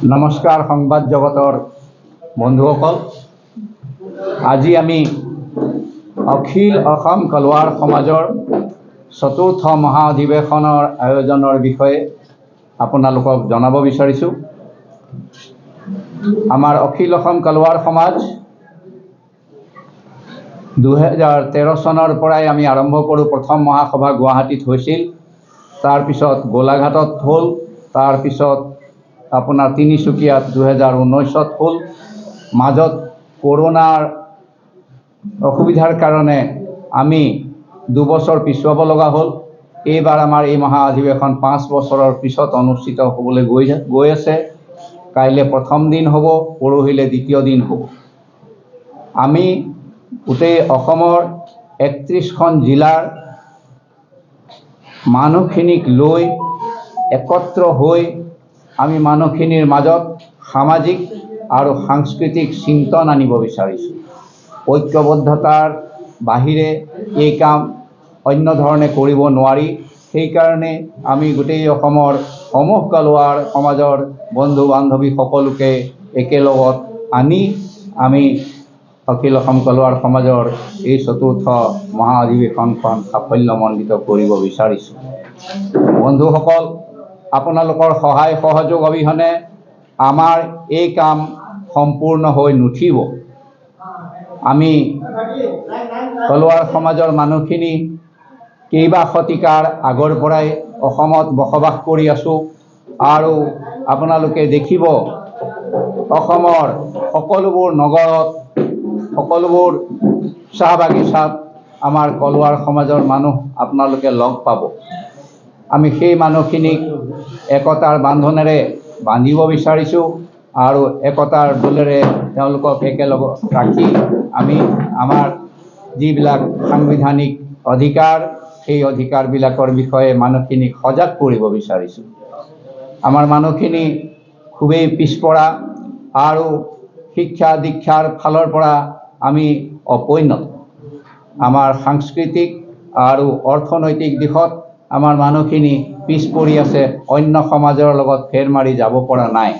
নমস্কাৰ সংবাদ জগতৰ বন্ধুসকল। আজি আমি অখিল অসম কলৱাৰ সমাজৰ চতুৰ্থ মহা অধিৱেশনৰ আয়োজনৰ বিষয়ে আপোনালোকক জনাব বিচাৰিছোঁ। আমাৰ অখিল অসম কলৱাৰ সমাজ 2013 চনৰ পৰাই আমি আৰম্ভ কৰোঁ। প্ৰথম মহাসভা গুৱাহাটীত হৈছিল, তাৰপিছত গোলাঘাটত হ'ল, তাৰপিছত আপোনাৰ তিনিচুকীয়াত 2019 হ'ল। মাজত কৰোনাৰ অসুবিধাৰ কাৰণে আমি 2 বছৰ পিছুৱাব লগা হ'ল। এইবাৰ আমাৰ এই মহা অধিৱেশন 5 বছৰৰ পিছত অনুষ্ঠিত হ'বলৈ গৈ আছে। কাইলৈ প্ৰথম দিন হ'ব, পৰহিলে দ্বিতীয় দিন হ'ব। আমি গোটেই অসমৰ 31খন জিলাৰ মানুহখিনিক লৈ একত্ৰ হৈ আমি মানুহখিনিৰ মাজত সামাজিক আৰু সাংস্কৃতিক চিন্তন আনিব বিচাৰিছোঁ। ঐক্যবদ্ধতাৰ বাহিৰে এই কাম অন্য ধৰণে কৰিব নোৱাৰি। সেইকাৰণে আমি গোটেই অসমৰ সমূহ কলৱাৰ সমাজৰ বন্ধু বান্ধৱী সকলোকে একেলগত আনি আমি অখিল অসম কলৱাৰ সমাজৰ এই চতুৰ্থ মহা অধিৱেশনখন সাফল্যমণ্ডিত কৰিব বিচাৰিছোঁ। বন্ধুসকল, আপোনালোকৰ সহায় সহযোগ অবিহনে আমাৰ এই কাম সম্পূৰ্ণ হৈ নুঠিব। আমি কলৱাৰ সমাজৰ মানুহখিনি কেইবা শতিকাৰ আগৰ পৰাই অসমত বসবাস কৰি আছোঁ আৰু আপোনালোকে দেখিব অসমৰ সকলোবোৰ নগৰত, সকলোবোৰ চাহ বাগিচাত আমাৰ কলৱাৰ সমাজৰ মানুহ আপোনালোকে লগ পাব। আমি সেই মানুহখিনিক একতাৰ বান্ধোনেৰে বান্ধিব বিচাৰিছোঁ আৰু একতাৰ দোলেৰে তেওঁলোকক একেলগত ৰাখি আমি আমাৰ যিবিলাক সাংবিধানিক অধিকাৰ, সেই অধিকাৰবিলাকৰ বিষয়ে মানুহখিনিক সজাগ কৰিব বিচাৰিছোঁ। আমাৰ মানুহখিনি খুবেই পিছপৰা আৰু শিক্ষা দীক্ষাৰ ফালৰ পৰা আমি অপোন্নত। আমাৰ সাংস্কৃতিক আৰু অৰ্থনৈতিক দিশত আমাৰ মানুহখিনি পিছ পৰি আছে, অন্য সমাজৰ লগত ফেৰ মাৰি যাব পৰা নাই।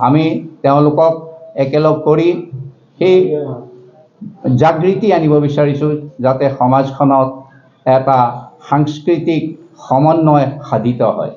আমি তেওঁলোকক একেলগ কৰি সেই জাগৃতি আনিব বিচাৰিছোঁ, যাতে সমাজখনত এটা সাংস্কৃতিক সমন্বয় সাধিত হয়।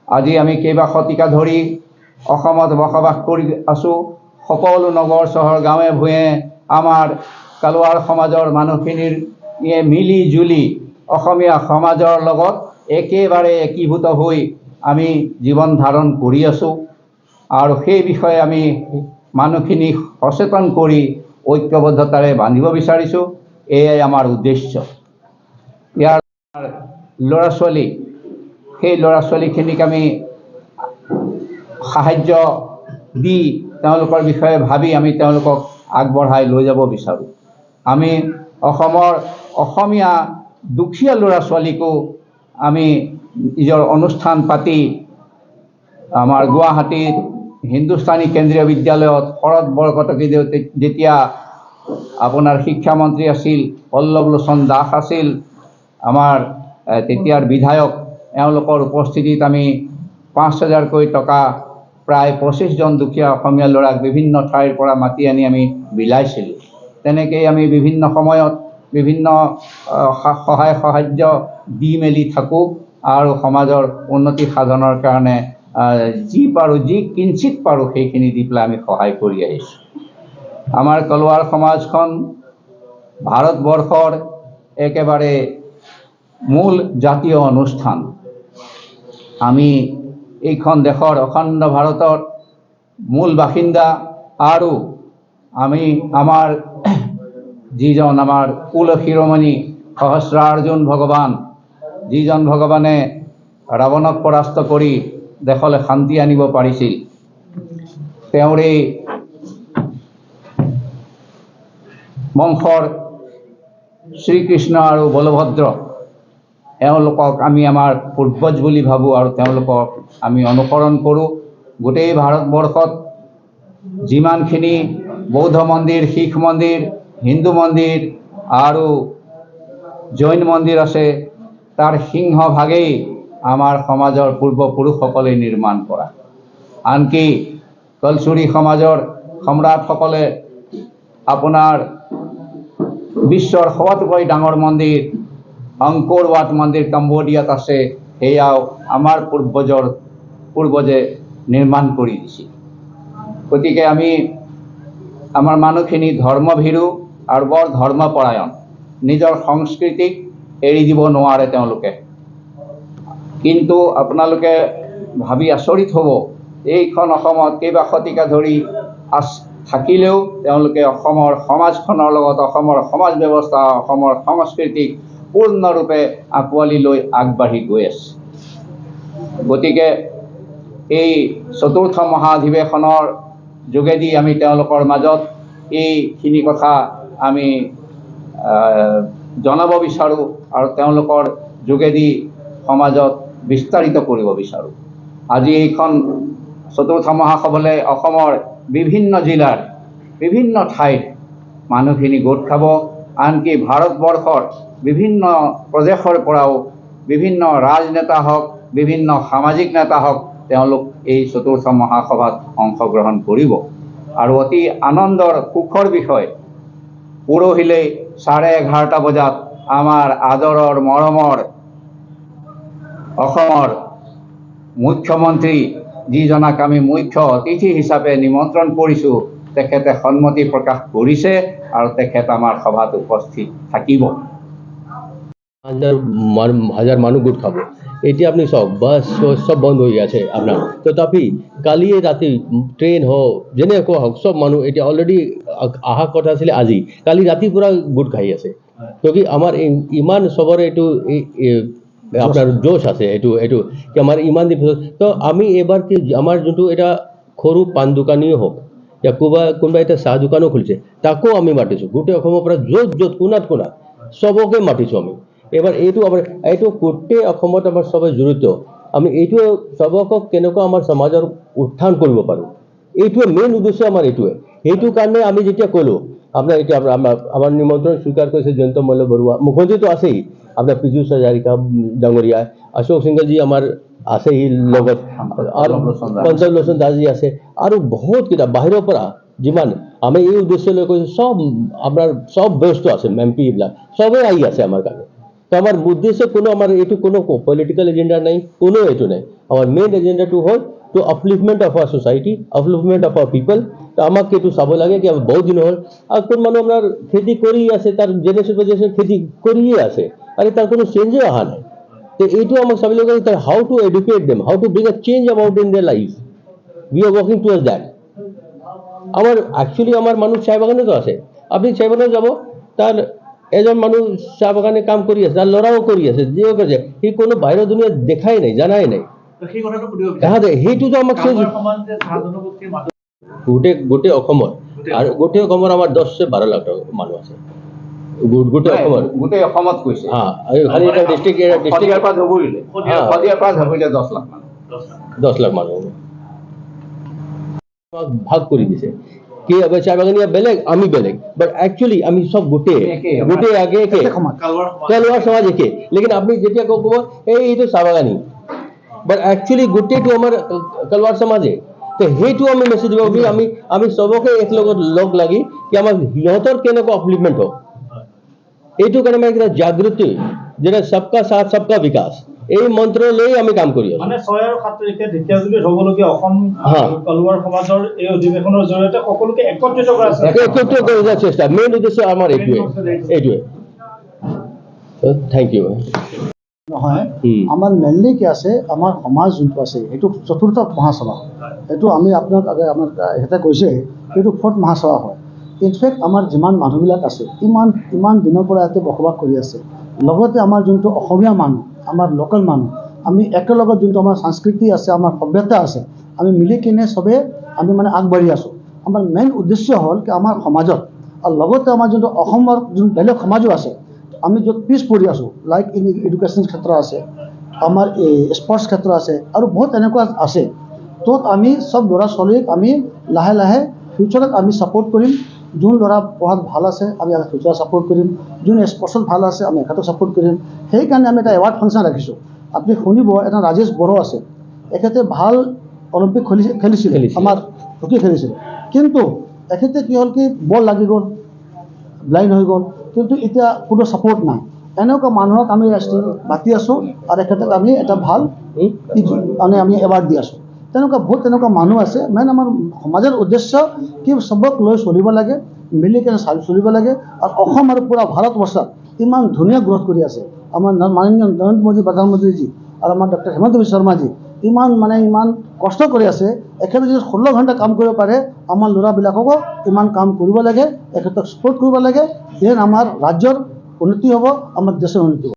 আজি আমি কেইবা শতিকা ধৰি অসমত বসবাস কৰি আছোঁ। সকলো নগৰ চহৰ গাঁৱে ভূঞে আমাৰ কলৱাৰ সমাজৰ মানুহখিনিৰ মিলি জুলি অসমীয়া সমাজৰ লগত একেবাৰে একীভূত হৈ আমি জীৱন ধাৰণ কৰি আছোঁ আৰু সেই বিষয়ে আমি মানুহখিনিক সচেতন কৰি ঐক্যবদ্ধতাৰে বান্ধিব বিচাৰিছোঁ। এয়াই আমাৰ উদ্দেশ্য। ইয়াৰ ল'ৰা ছোৱালী, সেই ল'ৰা ছোৱালীখিনিক আমি সাহাৰ্য দি তেওঁলোকৰ বিষয়ে ভাবি আমি তেওঁলোকক আগবঢ়াই লৈ যাব বিচাৰোঁ। আমি অসমৰ অসমীয়া দুখীয়া ল'ৰা ছোৱালীকো আমি নিজৰ অনুষ্ঠান পাতি আমাৰ গুৱাহাটীত হিন্দুস্তানী কেন্দ্ৰীয় বিদ্যালয়ত শৰৎ বৰকটকী যেতিয়া আপোনাৰ শিক্ষামন্ত্ৰী আছিল, পল্লৱ লোচন দাস আছিল আমাৰ তেতিয়াৰ বিধায়ক, এওঁলোকৰ উপস্থিতিত আমি 5,000কৈ টকা প্ৰায় 25জন দুখীয়া অসমীয়া ল'ৰাক বিভিন্ন ঠাইৰ পৰা মাতি আনি আমি বিলাইছিলোঁ। তেনেকেই আমি বিভিন্ন সময়ত বিভিন্ন সহায় সাহাৰ্য দি মেলি থাকোঁ আৰু সমাজৰ উন্নতি সাধনৰ কাৰণে যি পাৰোঁ, যি কিঞ্চিত পাৰোঁ সেইখিনি দি পেলাই আমি সহায় কৰি আহিছোঁ। আমাৰ কলৱাৰ সমাজখন ভাৰতবৰ্ষৰ একেবাৰে মূল জাতীয় অনুষ্ঠান। আমি এইখন দেশৰ অখণ্ড ভাৰতৰ মূল বাসিন্দা আৰু আমি আমাৰ যিজন আমাৰ কুল শিৰোমণি সহস্ৰাৰ্জুন ভগৱান, যিজন ভগৱানে ৰাৱণক পৰাস্ত কৰি দেশলৈ শান্তি আনিব পাৰিছিল, তেওঁৰেই বংশৰ শ্ৰীকৃষ্ণ আৰু বলভদ্ৰ, এওঁলোকক আমি আমাৰ পূৰ্বজ বুলি ভাবোঁ আৰু তেওঁলোকক আমি অনুসৰণ কৰোঁ। গোটেই ভাৰতবৰ্ষত যিমানখিনি বৌদ্ধ মন্দিৰ, শিখ মন্দিৰ, হিন্দু মন্দিৰ আৰু জৈন মন্দিৰ আছে, তাৰ সিংহভাগেই আমাৰ সমাজৰ পূৰ্বপুৰুষসকলে নিৰ্মাণ কৰা। আনকি কলচুৰী সমাজৰ সম্ৰাটসকলে আপোনাৰ বিশ্বৰ সবাতোকৈ ডাঙৰ মন্দিৰ অংকোৰ ৱাট মন্দিৰ কম্বোডিয়াত আছে, সেয়াও আমাৰ পূৰ্বজে নিৰ্মাণ কৰি দিছিল। গতিকে আমি আমাৰ মানুহখিনি ধৰ্মভীৰু আৰু বৰ ধৰ্মপৰায়ণ, নিজৰ সংস্কৃতিক এৰি দিব নোৱাৰে তেওঁলোকে। কিন্তু আপোনালোকে ভাবি আচৰিত হ'ব, এইখন অসমত কেইবা শতিকা ধৰি থাকিলেও তেওঁলোকে অসমৰ সমাজখনৰ লগত অসমৰ সমাজ ব্যৱস্থা, অসমৰ সংস্কৃতিক পূৰ্ণৰূপে আঁকোৱালি লৈ আগবাঢ়ি গৈ আছে। গতিকে এই চতুৰ্থ মহাধিৱেশনৰ যোগেদি আমি তেওঁলোকৰ মাজত এইখিনি কথা আমি জনাব বিচাৰোঁ আৰু তেওঁলোকৰ যোগেদি সমাজত বিস্তাৰিত কৰিব বিচাৰোঁ। আজি এইখন চতুৰ্থ মহাসভালৈ অসমৰ বিভিন্ন জিলাৰ বিভিন্ন ঠাইত মানুহখিনি গোট খাব, আনকি ভাৰতবৰ্ষৰ বিভিন্ন প্ৰদেশৰ পৰাও বিভিন্ন ৰাজনেতা হওক, বিভিন্ন সামাজিক নেতা হওক, তেওঁলোক এই চতুৰ্থ মহাসভাত অংশগ্ৰহণ কৰিব। আৰু অতি আনন্দৰ সুখৰ বিষয়, পৰহিলৈ 11:30 বজাত আমাৰ আদৰৰ মৰমৰ অসমৰ মুখ্যমন্ত্ৰী, যিজনাক আমি মুখ্য অতিথি হিচাপে নিমন্ত্ৰণ কৰিছোঁ, তেখেতে সন্মতি প্ৰকাশ কৰিছে আৰু তেখেত আমাৰ সভাত উপস্থিত থাকিব। হাজাৰ মানুহ গোট খাব। এতিয়া আপুনি চাওক, বাছ চব বন্ধ হৈ আছে আপোনাৰ, তথাপি কালি ৰাতি ট্ৰেইন হওক যেনেকুৱা হওক চব মানুহ এতিয়া অলৰেডি অহা কথা আছিলে আজি, কালি ৰাতিৰ পৰা গোট খাই আছে। কিয় আমাৰ ইমান চবৰে এইটো আপোনাৰ জোচ আছে, এইটো কি আমাৰ ইমান দিন তো আমি এইবাৰ কি আমাৰ যোনটো এটা সৰু পাণ দোকানীও হওক या কোনোবা এটা চাহ দোকানো খুলিছে, তাকো আমি মাতিছোঁ। গোটেই অসমৰ পৰা য'ত কোণাত চবকে মাতিছোঁ আমি। এবাৰ এইটো গোটেই অসমত আমাৰ চবে জড়িত। আমি এইটো চবকক কেনেকুৱা আমাৰ সমাজৰ উত্থান কৰিব পাৰোঁ, এইটোৱে মেইন উদ্দেশ্য আমাৰ এইটোৱে। সেইটো কাৰণে আমি যেতিয়া ক'লোঁ আপোনাৰ এতিয়া আমাৰ নিমন্ত্ৰণ স্বীকাৰ কৰিছে জয়ন্ত মল্ল বৰুৱা, মুখ্যমন্ত্ৰীটো আছেই, আপোনাৰ পীযুষ হাজাৰিকা ডাঙৰীয়া, অশোক সিংহলজী আমাৰ আছেই লগত, আৰু পঞ্চল লোচন দাসজী আছে, আৰু বহুত কেইটা বাহিৰৰ পৰা যিমান আমি এই উদ্দেশ্য লৈ কৈছোঁ, সব আপোনাৰ সব ব্যস্ত আছে, MP এইবিলাক চবেই আহি আছে আমাৰ কাৰণে। তো আমাৰ উদ্দেশ্য আমাৰ এইটো কোনো পলিটিকেল এজেণ্ডা নাই, কোনো এইটো নাই। আমাৰ মেইন এজেণ্ডাটো হ'ল to upliftment of our society, upliftment of our people. তো আমাক এইটো চাব লাগে কি বহুত দিন হ'ল আৰু কোন মানুহ আপোনাৰ খেতি কৰি আছে, তাৰ জেনেৰেশ্যন খেতি কৰিয়ে আছে আৰু তাৰ কোনো চেঞ্জে অহা নাই। তো এইটো আমাক চাব লাগে how to educate them, how to bring a change about in their life. We are working towards that. আমার অ্যাকচুয়ালি আমার মানুষ চাহ বাগানেতো আছে, আপনি চাহ বাগানে যাব, তার এজন মানুষ চাহ বাগানে কাম কৰি আছে, তাৰ ল'ৰাও কৰি আছে, যিও কৰিছে, সি কোনো বাহিৰৰ দুনিয়াত দেখাই নাই, জানাই নাই। সেইটোতো আমাক গোটেই অসমৰ, আৰু গোটেই অসমৰ আমাৰ 10-12 লাখ মানুহ আছে। গোটেই অসমত কৈছে, খালি এটা ডিষ্ট্ৰিক্ট পৰা ধৰিলে 10 লাখ মানুহ ভাগ কৰি দিছে কি চাহ বাগানীয়া বেলেগ, আমি বেলেগ, বাট একচুৱেলি আমি সব গোটেই আগে কালৱাৰ সমাজ একে। লেকিন আপনি যেতিয়া ক'ব এইটো চাহ বাগানী, বাট একচুৱেলি গোটেইটো আমাৰ কালৱাৰ সমাজে। তো সেইটো আমি মেছেজ দিব বুলি আমি চবকে একলগত লগ লাগি কি আমাৰ সিহঁতৰ কেনেকুৱা আপলিফমেণ্ট হওক, এইটো কাৰণে আমাৰ এটা জাগৃতি, যেটা সবকা সাথ সবকা বিকাশ, এই মন্ত্ৰ লৈ আমি কাম কৰি আছোঁ। মানে 6 আৰু 7 তাৰিখে ঢেকীয়াজুলিত হ'বলগীয়া অসম কালৱাৰ সমাজৰ এই অধিৱেশনৰ জৰিয়তে সকলোকে একত্ৰিত কৰাৰ চেষ্টা, মেইন উদ্দেশ্য আমাৰ এইটোৱে। Thank you. নহয়, আমাৰ মেইনলি কি আছে, আমাৰ সমাজ যোনটো আছে এইটো চতুৰ্থ মহাসভা, এইটো আমি আপোনাক আমাৰ সিহঁতে কৈছে এইটো 4th মহাসভা হয়। ইনফেক্ট আমাৰ যিমান মানুহবিলাক আছে ইমান দিনৰ পৰা ইয়াতে বসবাস কৰি আছে, লগতে আমাৰ যোনটো অসমীয়া মানুহ, আমাৰ লোকেল মানুহ, আমি একেলগত যোনটো আমাৰ সংস্কৃতি আছে, আমাৰ সভ্যতা আছে, আমি মিলি কিনে চবে আমি মানে আগবাঢ়ি আছোঁ। আমাৰ মেইন উদ্দেশ্য হ'ল কি আমাৰ সমাজত, আৰু লগতে আমাৰ যোনটো অসমৰ যোন বেলেগ সমাজো আছে, আমি য'ত পিছ পৰি আছোঁ, লাইক এডুকেশ্যন ক্ষেত্ৰ আছে, আমাৰ এই স্পৰ্টছ ক্ষেত্ৰ আছে, আৰু বহুত এনেকুৱা আছে, ত'ত আমি চব ল'ৰা ছোৱালীক আমি লাহে লাহে ফিউচাৰত আমি ছাপোৰ্ট কৰিম। যোন ল'ৰা পঢ়াত ভাল আছে আমি ফিউচাৰত ছাপোৰ্ট কৰিম, যোন স্পৰ্টছত ভাল আছে আমি এখেতক ছাপোৰ্ট কৰিম। সেইকাৰণে আমি এটা এৱাৰ্ড ফাংচন ৰাখিছোঁ। আপুনি শুনিব, এটা ৰাজেশ বড়ো আছে, এখেতে ভাল অলিম্পিক খেলিছিল আমাৰ হকী খেলিছিল, কিন্তু এখেতে কি হ'ল কি বল লাগি গ'ল, ব্লাইণ্ড হৈ গ'ল, কিন্তু এতিয়া কোনো ছাপৰ্ট নাই। এনেকুৱা মানুহক আমি ৰাষ্ট্ৰীয় মাতি আছোঁ আৰু এখেতক আমি এটা ভাল মানে আমি এৱাৰ্ড দি আছোঁ। তেনেকুৱা বহুত তেনেকুৱা মানুহ আছে। মেইন আমাৰ সমাজৰ উদ্দেশ্য কি চবক লৈ চলিব লাগে, মিলি কেনে চলিব লাগে। আৰু অসম আৰু পূৰা ভাৰতবৰ্ষত ইমান ধুনীয়া গ্ৰথ কৰি আছে আমাৰ মাননীয় নৰেন্দ্ৰ মোদী প্ৰধানমন্ত্ৰীজী আৰু আমাৰ ডক্টৰ হিমন্ত বিশ্ব শৰ্মাজী ইমান কষ্ট কৰি আছে। এখেতে যদি 16 ঘণ্টা কাম কৰিব পাৰে, আমাৰ ল'ৰাবিলাককো ইমান কাম কৰিব লাগে, এখেতক ছাপোৰ্ট কৰিব লাগে, যেন আমাৰ ৰাজ্যৰ উন্নতি হ'ব, আমাৰ দেশৰ উন্নতি হ'ব।